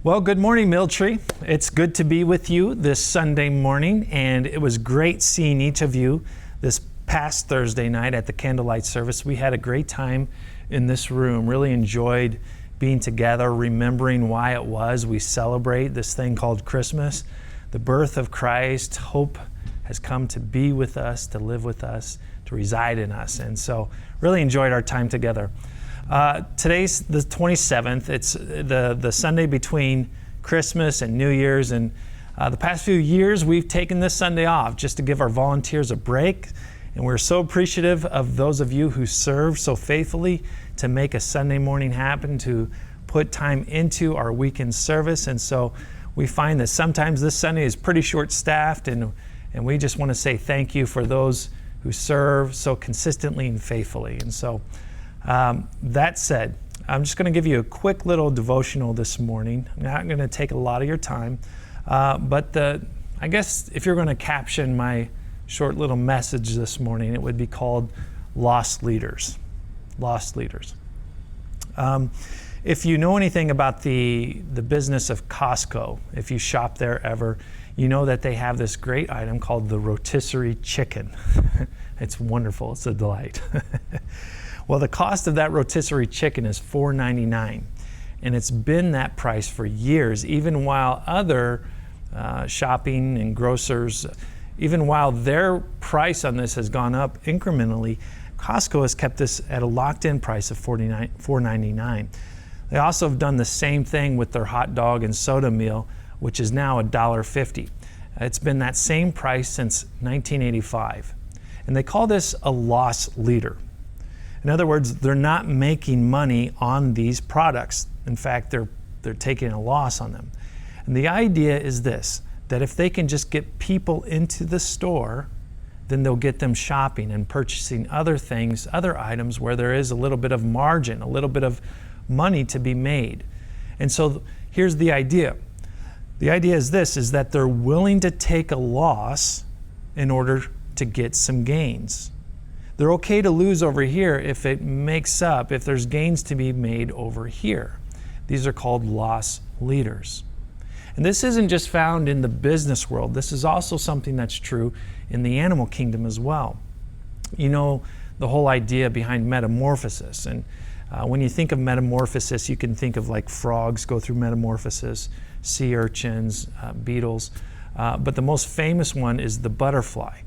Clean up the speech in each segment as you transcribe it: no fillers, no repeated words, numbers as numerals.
Well, good morning, MiddleTree. It's good to be with you this Sunday morning, and it was great seeing each of you this past Thursday night at the candlelight service. We had a great time in this room, really enjoyed being together, remembering why it was we celebrate this thing called Christmas, the birth of Christ. Hope has come to be with us, to live with us, to reside in us, and so really enjoyed our time together. Today's the 27th. It's the Sunday between Christmas and New Year's, and the past few years we've taken this Sunday off just to give our volunteers a break, and we're so appreciative of those of you who serve so faithfully to make a Sunday morning happen, to put time into our weekend service. And so we find that sometimes this Sunday is pretty short-staffed, and we just want to say thank you for those who serve so consistently and faithfully. And so that said, I'm just going to give you a quick little devotional this morning. I'm not going to take a lot of your time, but I guess if you're going to caption my short little message this morning, it would be called Lost Leaders. Lost Leaders. If you know anything about the business of Costco, if you shop there ever, you know that they have this great item called the rotisserie chicken. It's wonderful. It's a delight. Well, the cost of that rotisserie chicken is $4.99, and it's been that price for years, even while other shopping and grocers, even while their price on this has gone up incrementally, Costco has kept this at a locked-in price of $4.99. They also have done the same thing with their hot dog and soda meal, which is now $1.50. It's been that same price since 1985. And they call this a loss leader. In other words, they're not making money on these products. In fact, they're taking a loss on them. And the idea is this, that if they can just get people into the store, then they'll get them shopping and purchasing other things, other items where there is a little bit of margin, a little bit of money to be made. And so here's the idea. The idea is this, is that they're willing to take a loss in order to get some gains. They're okay to lose over here if it makes up, if there's gains to be made over here. These are called loss leaders. And this isn't just found in the business world. This is also something that's true in the animal kingdom as well. You know, the whole idea behind metamorphosis. And when you think of metamorphosis, you can think of like frogs go through metamorphosis, sea urchins, beetles. But the most famous one is the butterfly,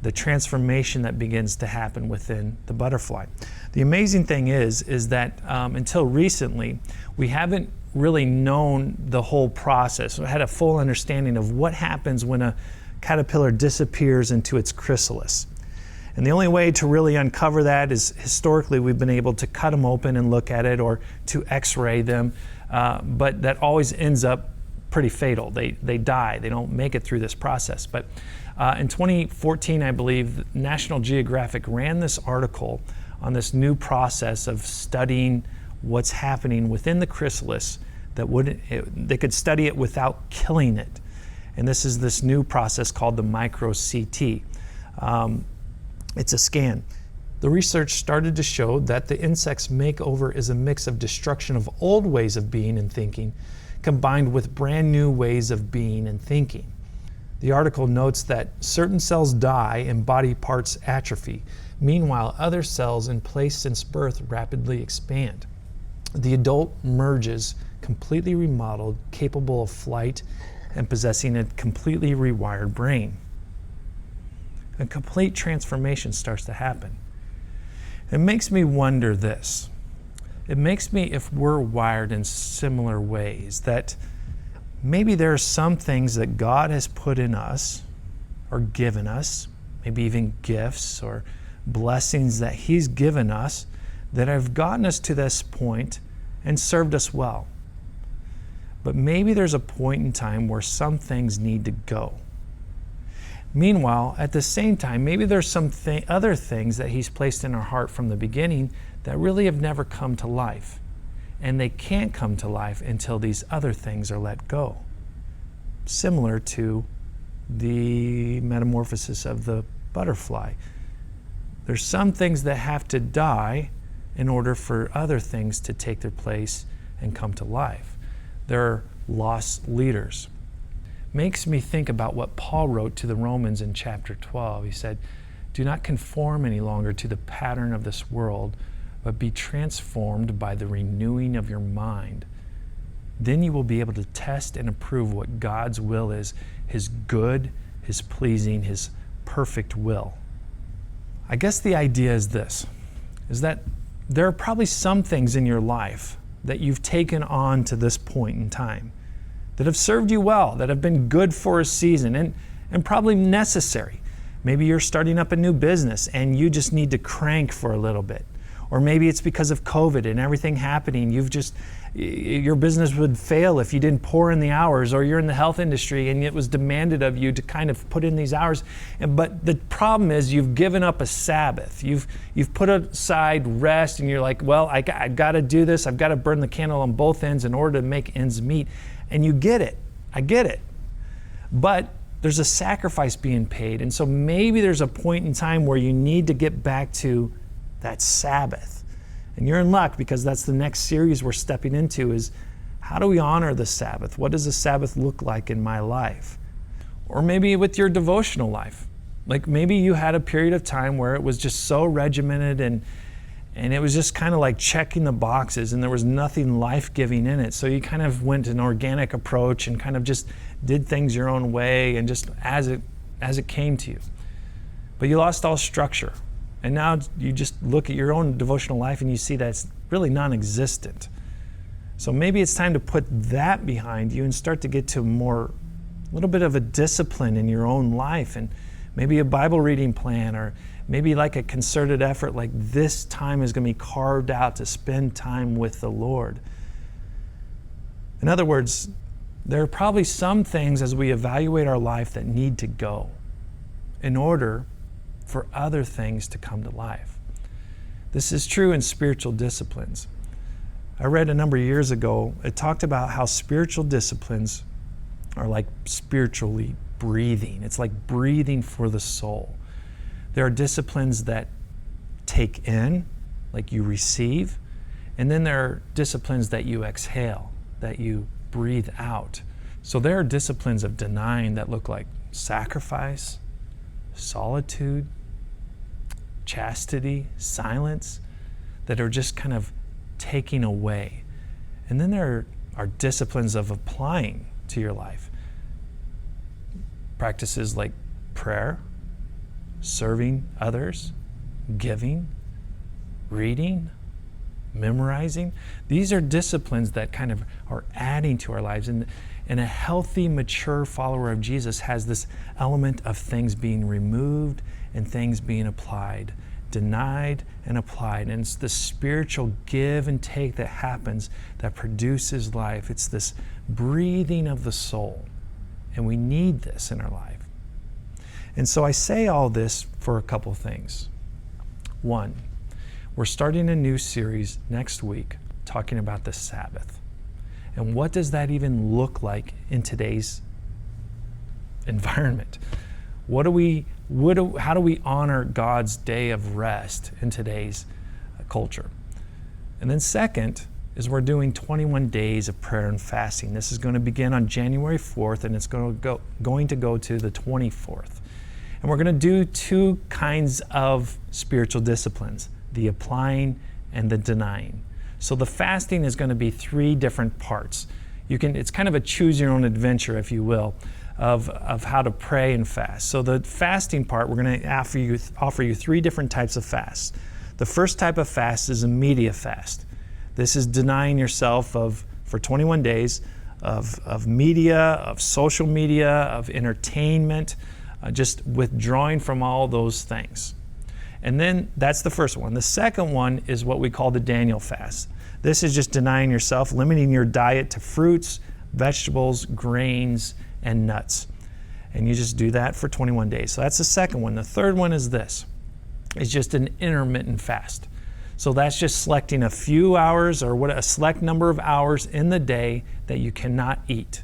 the transformation that begins to happen within the butterfly. The amazing thing is that until recently, we haven't really known the whole process, or had a full understanding of what happens when a caterpillar disappears into its chrysalis. And the only way to really uncover that is historically we've been able to cut them open and look at it, or to x-ray them, but that always ends up pretty fatal. They die, they don't make it through this process. But in 2014, I believe, National Geographic ran this article on this new process of studying what's happening within the chrysalis they could study it without killing it. And this is this new process called the MicroCT. It's a scan. The research started to show that the insect's makeover is a mix of destruction of old ways of being and thinking, combined with brand new ways of being and thinking. The article notes that certain cells die and body parts atrophy. Meanwhile, other cells in place since birth rapidly expand. The adult emerges completely remodeled, capable of flight, and possessing a completely rewired brain. A complete transformation starts to happen. It makes me wonder this. It makes me, if we're wired in similar ways, that maybe there are some things that God has put in us or given us, maybe even gifts or blessings that He's given us that have gotten us to this point and served us well. But maybe there's a point in time where some things need to go. Meanwhile, at the same time, maybe there's some other things that He's placed in our heart from the beginning that really have never come to life. And they can't come to life until these other things are let go. Similar to the metamorphosis of the butterfly. There's some things that have to die in order for other things to take their place and come to life. There are lost leaders. Makes me think about what Paul wrote to the Romans in chapter 12. He said, "Do not conform any longer to the pattern of this world, but be transformed by the renewing of your mind. Then you will be able to test and approve what God's will is, His good, His pleasing, His perfect will." I guess the idea is this, is that there are probably some things in your life that you've taken on to this point in time that have served you well, that have been good for a season and probably necessary. Maybe you're starting up a new business and you just need to crank for a little bit. Or maybe it's because of COVID and everything happening. Your business would fail if you didn't pour in the hours, or you're in the health industry and it was demanded of you to kind of put in these hours. But the problem is you've given up a Sabbath. You've put aside rest and you're like, well, I got to do this. I've got to burn the candle on both ends in order to make ends meet. And you get it. I get it. But there's a sacrifice being paid. And so maybe there's a point in time where you need to get back to that Sabbath. And you're in luck, because that's the next series we're stepping into, is how do we honor the Sabbath? What does the Sabbath look like in my life? Or maybe with your devotional life. Like maybe you had a period of time where it was just so regimented and it was just kind of like checking the boxes and there was nothing life-giving in it. So you kind of went an organic approach and kind of just did things your own way and just as it came to you. But you lost all structure. And now you just look at your own devotional life and you see that it's really non-existent. So maybe it's time to put that behind you and start to get to a little bit of a discipline in your own life, and maybe a Bible reading plan, or maybe like a concerted effort, like this time is going to be carved out to spend time with the Lord. In other words, there are probably some things as we evaluate our life that need to go in order for other things to come to life. This is true in spiritual disciplines. I read a number of years ago, it talked about how spiritual disciplines are like spiritually breathing. It's like breathing for the soul. There are disciplines that take in, like you receive, and then there are disciplines that you exhale, that you breathe out. So there are disciplines of denying that look like sacrifice, solitude, chastity, silence, that are just kind of taking away. And then there are disciplines of applying to your life. Practices like prayer, serving others, giving, reading, memorizing. These are disciplines that kind of are adding to our lives. And a healthy, mature follower of Jesus has this element of things being removed and things being applied, denied and applied. And it's the spiritual give and take that happens that produces life. It's this breathing of the soul. And we need this in our life. And so I say all this for a couple things. One, we're starting a new series next week talking about the Sabbath. And what does that even look like in today's environment? How do we honor God's day of rest in today's culture? And then second is we're doing 21 days of prayer and fasting. This is going to begin on January 4th, and it's going to go to the 24th. And we're going to do two kinds of spiritual disciplines, the applying and the denying. So the fasting is going to be 3 different parts. It's kind of a choose your own adventure, if you will, of how to pray and fast. So the fasting part, we're going to offer you 3 different types of fasts. The first type of fast is a media fast. This is denying yourself for 21 days of media, of social media, of entertainment, just withdrawing from all those things. And then that's the first one. The second one is what we call the Daniel fast. This is just denying yourself, limiting your diet to fruits, vegetables, grains, and nuts. And you just do that for 21 days. So that's the second one. The third one is this. It's just an intermittent fast. So that's just selecting a few hours or a select number of hours in the day that you cannot eat.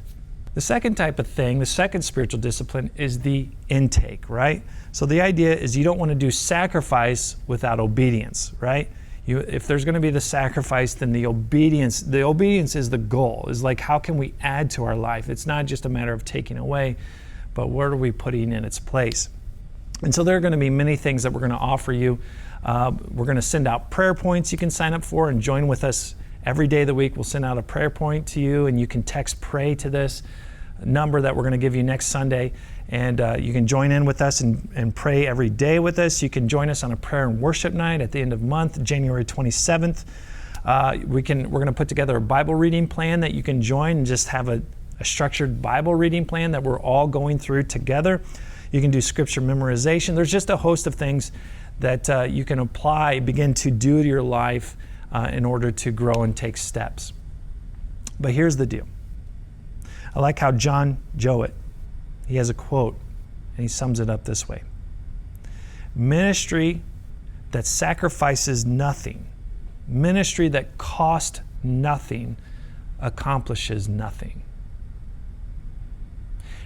The second type of thing, the second spiritual discipline, is the intake, right? So the idea is you don't want to do sacrifice without obedience, right? If there's going to be the sacrifice, then the obedience is the goal. Is like, how can we add to our life? It's not just a matter of taking away, but what are we putting in its place? And so there are going to be many things that we're going to offer you. We're going to send out prayer points you can sign up for and join with us every day of the week. We'll send out a prayer point to you, and you can text pray to this number that we're going to give you next Sunday. And you can join in with us and pray every day with us. You can join us on a prayer and worship night at the end of the month, January 27th. We're going to put together a Bible reading plan that you can join and just have a structured Bible reading plan that we're all going through together. You can do scripture memorization. There's just a host of things that you can begin to do to your life in order to grow and take steps. But here's the deal. I like how John Jowett, he has a quote, and he sums it up this way. Ministry that sacrifices nothing, ministry that costs nothing, accomplishes nothing.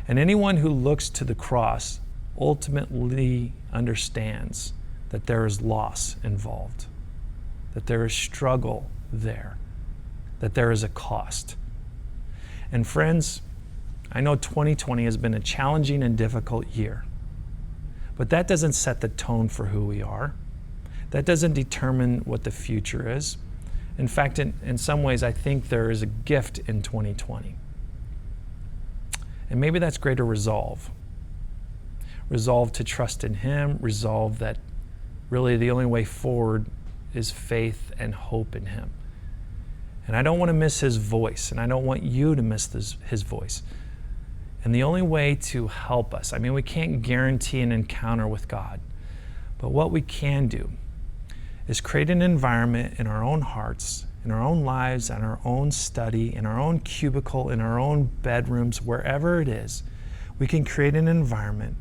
And anyone who looks to the cross ultimately understands that there is loss involved, that there is struggle there, that there is a cost. And friends, I know 2020 has been a challenging and difficult year, but that doesn't set the tone for who we are. That doesn't determine what the future is. In fact, in some ways, I think there is a gift in 2020. And maybe that's greater resolve. Resolve to trust in Him, resolve that really the only way forward is faith and hope in Him. And I don't want to miss His voice, and I don't want you to miss His voice. And the only way to help us, we can't guarantee an encounter with God, but what we can do is create an environment in our own hearts, in our own lives, in our own study, in our own cubicle, in our own bedrooms, wherever it is, we can create an environment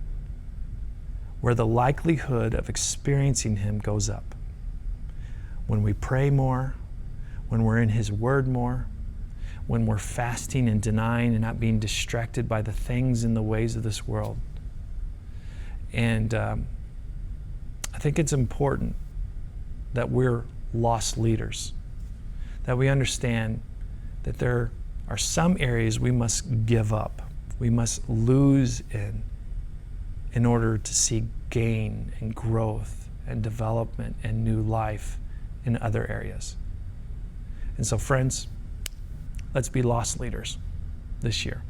where the likelihood of experiencing Him goes up. When we pray more, when we're in His Word more, when we're fasting and denying and not being distracted by the things and the ways of this world. And I think it's important that we're lost leaders, that we understand that there are some areas we must give up, we must lose in order to see gain and growth and development and new life in other areas. And so, friends, let's be lost leaders this year.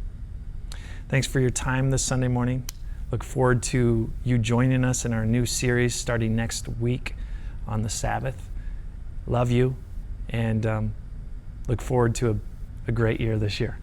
Thanks for your time this Sunday morning. Look forward to you joining us in our new series starting next week on the Sabbath. Love you, and look forward to a great year this year.